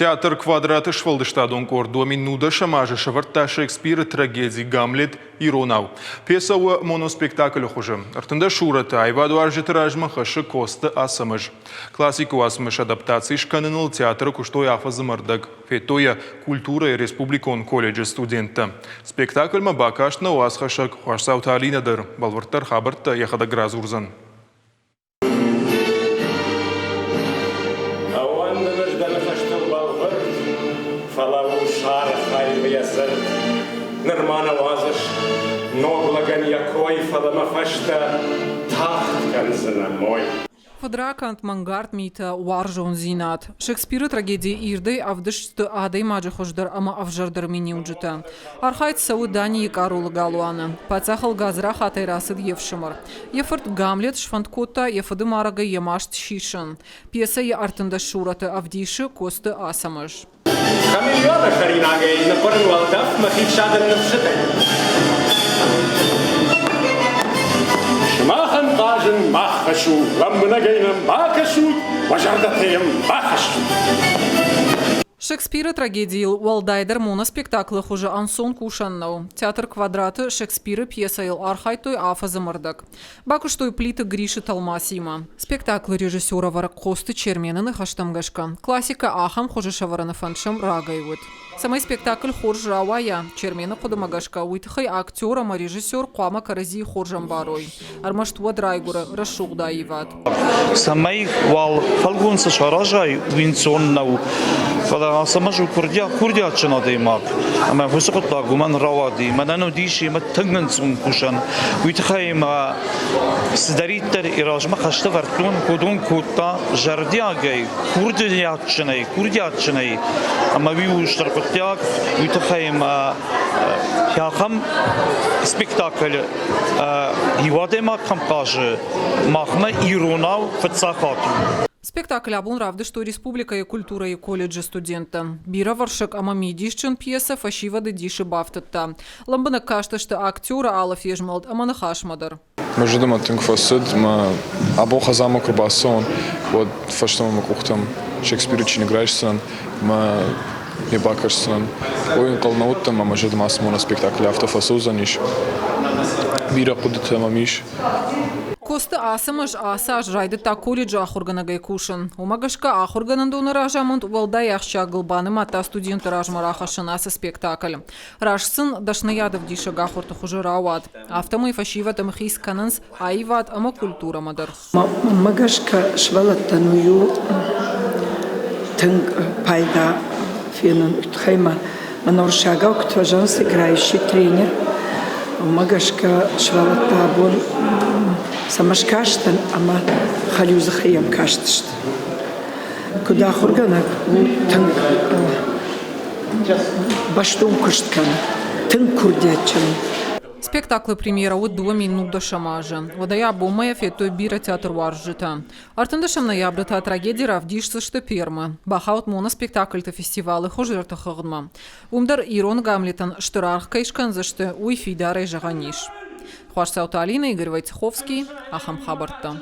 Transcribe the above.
Театр квадраты швалдыштадон кордо минуда шамажа шаварта Шекспира трагедии Гамлет и Ронау. Пьеса у моноспектакль хуже. Артында шурата айваду аржитыражма хашы косты асамыш. Классику асамыш адаптации шканыныл театр куштой афазымырдык. Фетоя культура и республикон колледжа студента. Спектакль ма бакашна у асхашак хуашсауталинадыр. Балвартар хабарта яхада гразурзан. Нормально вазыш, но благоньякой фаламафашта тахтканзана мой. Фадракант мангард мита уаржон зинат. Шекспира трагедии ирды авдышты адей маджи хождар ама авжардар миниуджита. Архайт саудани карула галуана. Пацахал газра хатай расид евшимар. Ефорт Гамлет шфанткота ефады марага емашт шишан. Пьеса е артында шурата авдиши косты асамаш. Хамильона харинагей на порнуалдав махичадан навшитай. Шмахан кажен махашу, ламбнагейнам бакашут, важардатеем бахашу. Шекспира трагедии Уалдайдер моноспектаклы хуже ансон кушаннау. Театр квадраты Шекспира пьеса ил архайтой афазамырдак. Бакуштой плиты Гриши Талмасима. Спектакль режиссера варак косты черменаны хаштамгашка. Классика ахам хуже шавараны фаншам рагайвуд. Самый спектакль хорж рауая. Чермена кудамагашка уйтхай актер, ама режиссер Куама Карази хоржам барой. Армаштуа драйгура расшук даиват. Самый вал фалгунса шаражай винсоннау. Самажу курдя чанадеймак. Ама высокотла гуман равади. Мадану диши матангансун кушан. Уйтхайма сдариттер иражма хашта вартун кудун кутта жардиагай. Курдячнай. Ама виуштаркотяк. Уйтхайма яхам спектакль ивадема кампажи. Махма иронау фацахату. Спектакль абун равды, что республика и культура и колледжа студента. Бира варшак амамидишчен пьеса фашива де диши бафтатта. Ламбана кашта, что актера Алла Фежмалд амана хашмадар. Мы же думаем, что фасад, мы обоха замок рубасон, вот фаштом мы кухтам Шекспира чинеграешься, мы не бакашься, ойн колнауттам, мы же думаем, что спектакль автофасузаниш. Бира ходит мамиш. Косты асамаш асаж райды та колледжа ахурганагай кушан. Умагашка ахурганандуна ражамонт уалдай ахча гылбаны мата студенты ражмарахашын асы спектакль. Рашсын дашнаядов диша гахурты хуже рауат. Автомы фашива тамхис кананс аиват ама культура мадар. Магашка швалаттаную тынг пайда фенан утхайма. Маноршага ктважан сыграющий тренер. Магашка швалаттабон самаш каштан, ама халюза хаям каштышт. Куда хурганак тынг баштун кушткан, тынг курдячан. Спектакль премьера от 2 минуты шамажа. Водая бомая фето бира театр варжита. Артындашам ноябрта трагедия равдишься что перма. Бахаут моноспектакль-то фестивалы хожерта хагдма. Умдар Ирон Гамлетан штырарх кайшкан за что уйфидарай жаганиш. Хуашсауталина, Игорь Войцеховский, Ахам Хабарта.